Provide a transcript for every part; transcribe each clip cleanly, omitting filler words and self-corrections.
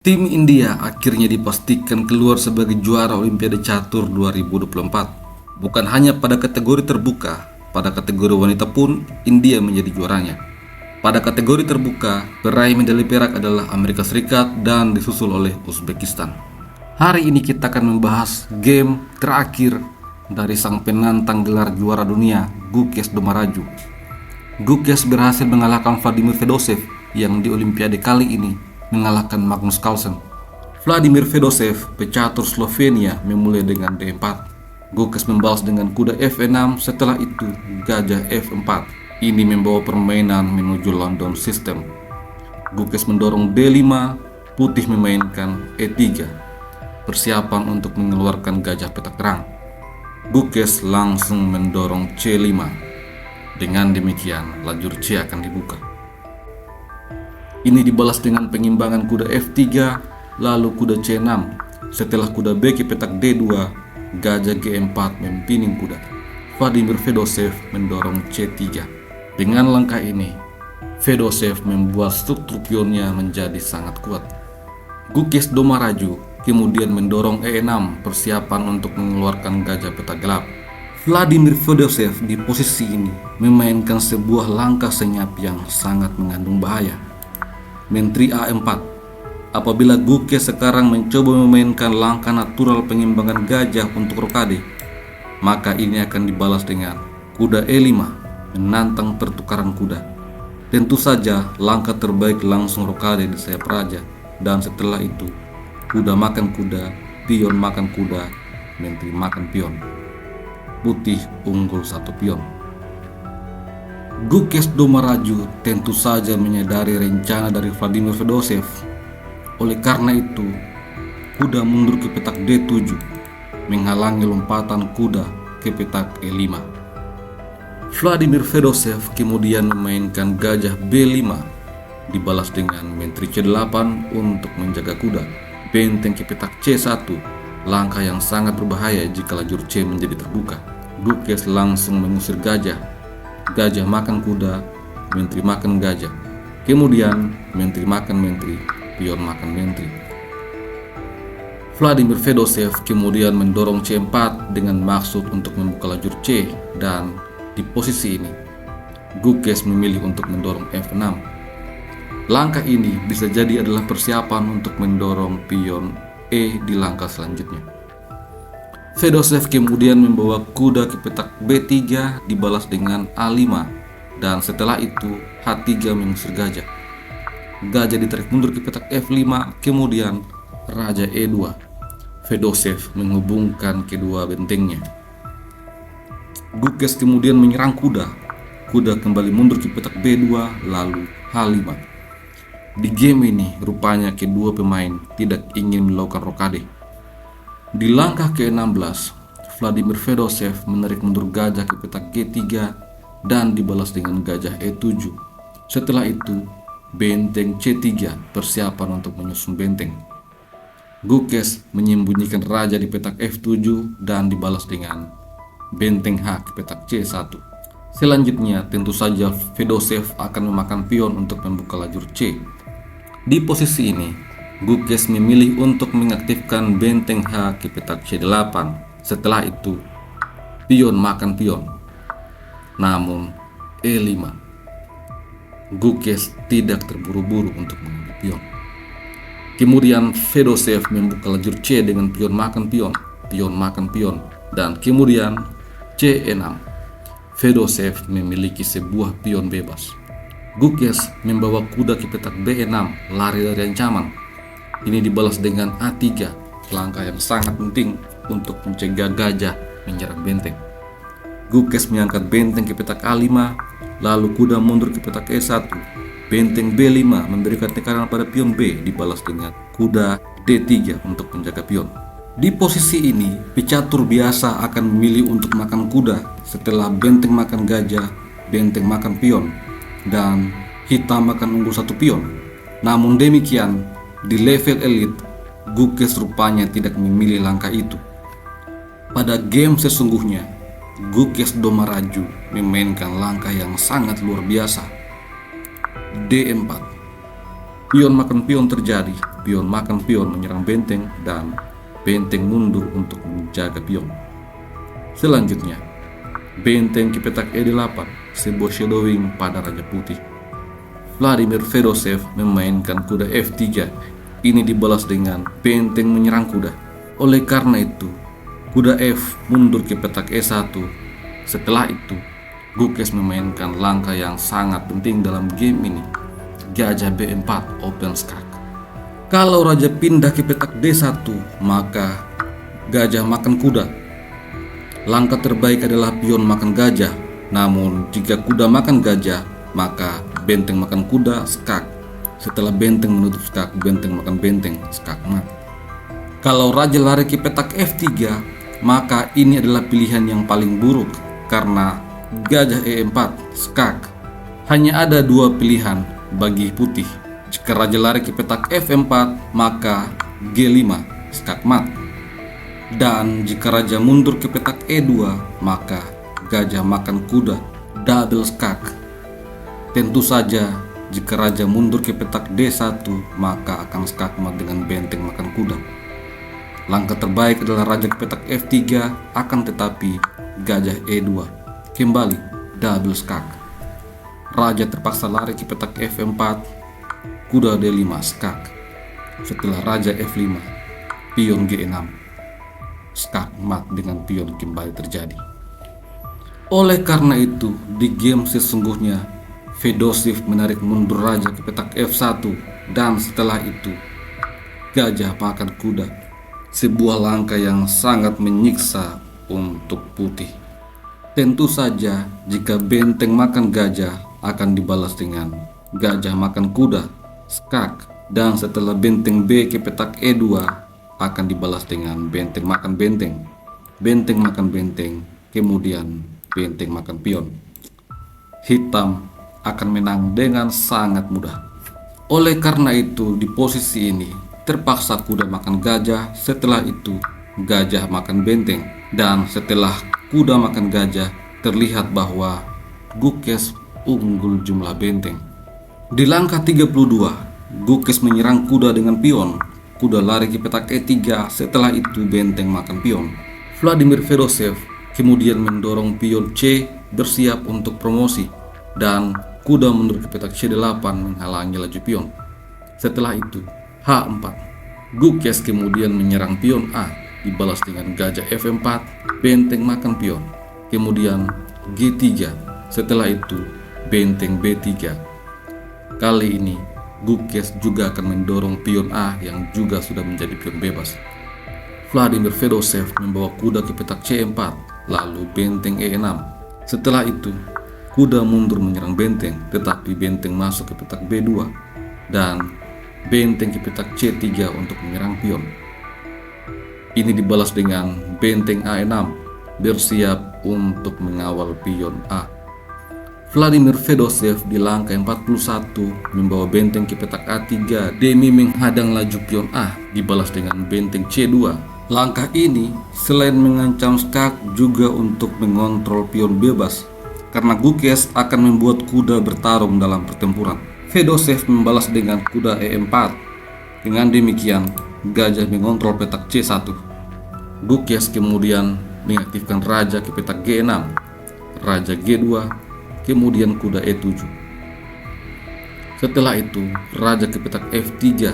Tim India akhirnya dipastikan keluar sebagai juara Olimpiade Catur 2024. Bukan hanya pada kategori terbuka, pada kategori wanita pun India menjadi juaranya. Pada kategori terbuka, peraih medali perak adalah Amerika Serikat dan disusul oleh Uzbekistan. Hari ini kita akan membahas game terakhir dari sang penantang gelar juara dunia, Gukesh Dommaraju. Gukesh berhasil mengalahkan Vladimir Fedosev yang di Olimpiade kali ini mengalahkan Magnus Carlsen. Vladimir Fedosev, pecatur Slovenia, memulai dengan D4. Gukesh membalas dengan kuda F6, setelah itu gajah F4. Ini membawa permainan menuju London System. Gukesh mendorong D5, putih memainkan E3. Persiapan untuk mengeluarkan gajah petak terang. Gukesh langsung mendorong C5. Dengan demikian, lajur C akan dibuka. Ini dibalas dengan pengimbangan kuda F3, lalu kuda C6. Setelah kuda B ke petak D2, gajah G4 mempining kuda. Vladimir Fedosev mendorong C3. Dengan langkah ini, Fedosev membuat struktur pionnya menjadi sangat kuat. Gukesh Dommaraju kemudian mendorong E6, persiapan untuk mengeluarkan gajah petak gelap. Vladimir Fedosev di posisi ini memainkan sebuah langkah senyap yang sangat mengandung bahaya. Menteri A4. Apabila Gukesh sekarang mencoba memainkan langkah natural pengimbangan gajah untuk rokade, maka ini akan dibalas dengan kuda E5 menantang pertukaran kuda. Tentu saja langkah terbaik langsung rokade di sayap raja, dan setelah itu kuda makan kuda, pion makan kuda, menteri makan pion. Putih unggul 1 pion. Gukesh Dommaraju tentu saja menyadari rencana dari Vladimir Fedosev. Oleh karena itu, kuda mundur ke petak D7, menghalangi lompatan kuda ke petak E5. Vladimir Fedosev kemudian memainkan gajah B5, dibalas dengan menteri C8 untuk menjaga kuda. Benteng ke petak C1, langkah yang sangat berbahaya jika lajur C menjadi terbuka. Gukesh langsung mengusir gajah. Gajah makan kuda, menteri makan gajah. Kemudian menteri makan menteri, pion makan menteri. Vladimir Fedosev kemudian mendorong C4 dengan maksud untuk membuka lajur C, dan di posisi ini Gukesh memilih untuk mendorong F6. Langkah ini bisa jadi adalah persiapan untuk mendorong pion E di langkah selanjutnya. Fedosev kemudian membawa kuda ke petak B3, dibalas dengan A5, dan setelah itu H3 mengusir gajah. Gajah ditarik mundur ke petak F5, kemudian raja E2. Fedosev menghubungkan kedua bentengnya. Gukesh kemudian menyerang kuda. Kuda kembali mundur ke petak B2, lalu H5. Di game ini rupanya kedua pemain tidak ingin melakukan rokade. Di langkah ke-16, Vladimir Fedosev menarik mundur gajah ke petak G3 dan dibalas dengan gajah E7. Setelah itu, benteng C3, persiapan untuk menyusun benteng. Gukesh menyembunyikan raja di petak F7 dan dibalas dengan benteng H ke petak C1. Selanjutnya, tentu saja Fedosev akan memakan pion untuk membuka lajur C. Di posisi ini, Gukesh memilih untuk mengaktifkan benteng H ke petak C8. Setelah itu, pion makan pion. Namun, E5. Gukesh tidak terburu-buru untuk mengambil pion. Kemudian Fedosev membuka lajur C dengan pion makan pion, dan kemudian C6. Fedosev memiliki sebuah pion bebas. Gukesh membawa kuda ke petak B6, lari dari ancaman. Ini dibalas dengan A3, langkah yang sangat penting untuk mencegah gajah menyerang benteng. Gukesh mengangkat benteng ke petak A5, lalu kuda mundur ke petak E1. Benteng B5 memberikan tekanan pada pion B, dibalas dengan kuda D3 untuk menjaga pion. Di posisi ini, pecatur biasa akan memilih untuk makan kuda setelah benteng makan gajah, benteng makan pion, dan hitam akan unggul 1 pion. Namun demikian, di level elit, Gukesh rupanya tidak memilih langkah itu. Pada game sesungguhnya, Gukesh Dommaraju memainkan langkah yang sangat luar biasa. D4. Pion makan pion terjadi, pion makan pion menyerang benteng dan benteng mundur untuk menjaga pion. Selanjutnya, benteng ke petak E8, sebuah shadowing pada Raja Putih. Vladimir Fedosev memainkan kuda F3. Ini dibalas dengan benteng menyerang kuda. Oleh karena itu, kuda F mundur ke petak E1. Setelah itu, Gukes memainkan langkah yang sangat penting dalam game ini, gajah B4 open skak. Kalau raja pindah ke petak D1, maka gajah makan kuda. Langkah terbaik adalah pion makan gajah. Namun jika kuda makan gajah, maka benteng makan kuda skak. Setelah benteng menutup skak, benteng makan benteng skak mat. Kalau raja lari ke petak F3, maka ini adalah pilihan yang paling buruk karena gajah E4 skak. Hanya ada dua pilihan bagi putih. Jika raja lari ke petak F4, maka G5 skak mat. Dan jika raja mundur ke petak E2, maka gajah makan kuda double skak. Tentu saja jika raja mundur ke petak D1, maka akan skak mat dengan benteng makan kuda. Langkah terbaik adalah raja ke petak F3, akan tetapi gajah E2 kembali double skak. Raja terpaksa lari ke petak F4, kuda D5 skak. Setelah raja F5, pion G6 skak mat dengan pion kembali terjadi. Oleh karena itu, di game sesungguhnya Fedosev menarik mundur raja ke petak F1 dan setelah itu gajah makan kuda. Sebuah langkah yang sangat menyiksa untuk putih. Tentu saja jika benteng makan gajah akan dibalas dengan gajah makan kuda skak, dan setelah benteng B ke petak E2 akan dibalas dengan benteng makan benteng, benteng makan benteng, kemudian benteng makan pion. Hitam akan menang dengan sangat mudah. Oleh karena itu, di posisi ini terpaksa kuda makan gajah, setelah itu gajah makan benteng, dan setelah kuda makan gajah terlihat bahwa Gukes unggul jumlah benteng. Di langkah 32, Gukes menyerang kuda dengan pion. Kuda lari ke petak E3, setelah itu benteng makan pion. Vladimir Fedosev kemudian mendorong pion C bersiap untuk promosi, dan kuda mundur ke petak C8 menghalangi laju pion. Setelah itu H4, Gukes kemudian menyerang pion A, dibalas dengan gajah F4, benteng makan pion. Kemudian G3, setelah itu benteng B3. Kali ini Gukes juga akan mendorong pion A yang juga sudah menjadi pion bebas. Vladimir Fedosev membawa kuda ke petak C4, lalu benteng E6. Setelah itu kuda mundur menyerang benteng, tetapi benteng masuk ke petak B2 dan benteng ke petak C3 untuk menyerang pion. Ini dibalas dengan benteng A6 bersiap untuk mengawal pion A. Vladimir Fedosev di langkah 41 membawa benteng ke petak A3 demi menghadang laju pion A, dibalas dengan benteng C2. Langkah ini selain mengancam skak juga untuk mengontrol pion bebas, karena Gukes akan membuat kuda bertarung dalam pertempuran. Fedosev membalas dengan kuda E4. Dengan demikian, gajah mengontrol petak C1. Gukes kemudian mengaktifkan raja ke petak G6, raja G2, kemudian kuda E7. Setelah itu, raja ke petak F3,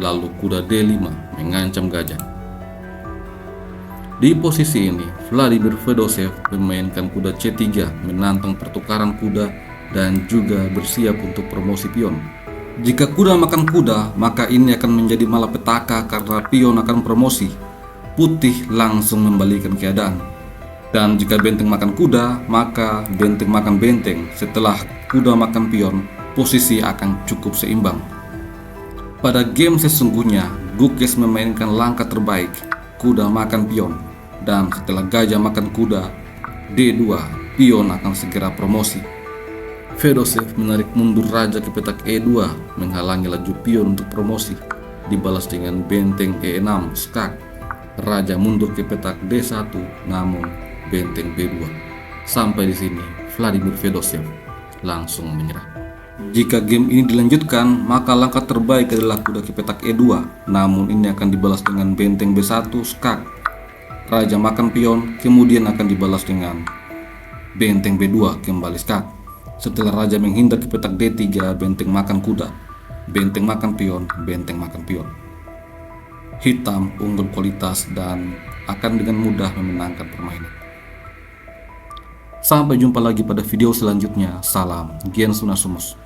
lalu kuda D5 mengancam gajah. Di posisi ini, Vladimir Fedosev memainkan kuda C3 menantang pertukaran kuda dan juga bersiap untuk promosi pion. Jika kuda makan kuda, maka ini akan menjadi malapetaka karena pion akan promosi. Putih langsung membalikan keadaan. Dan jika benteng makan kuda, maka benteng makan benteng. Setelah kuda makan pion, posisi akan cukup seimbang. Pada game sesungguhnya, Gukes memainkan langkah terbaik, kuda makan pion. Dan setelah gajah makan kuda, D2, pion akan segera promosi. Fedosev menarik mundur raja ke petak E2, menghalangi laju pion untuk promosi, dibalas dengan benteng E6 skak. Raja mundur ke petak D1, namun benteng B2. Sampai di sini Vladimir Fedosev langsung menyerah. Jika game ini dilanjutkan, maka langkah terbaik adalah kuda ke petak E2, namun ini akan dibalas dengan benteng B1 skak. Raja makan pion, kemudian akan dibalas dengan benteng B2 kembali skak. Setelah raja menghindar ke petak D3, benteng makan kuda, benteng makan pion, benteng makan pion. Hitam unggul kualitas dan akan dengan mudah memenangkan permainan. Sampai jumpa lagi pada video selanjutnya. Salam Gen Sunasumus.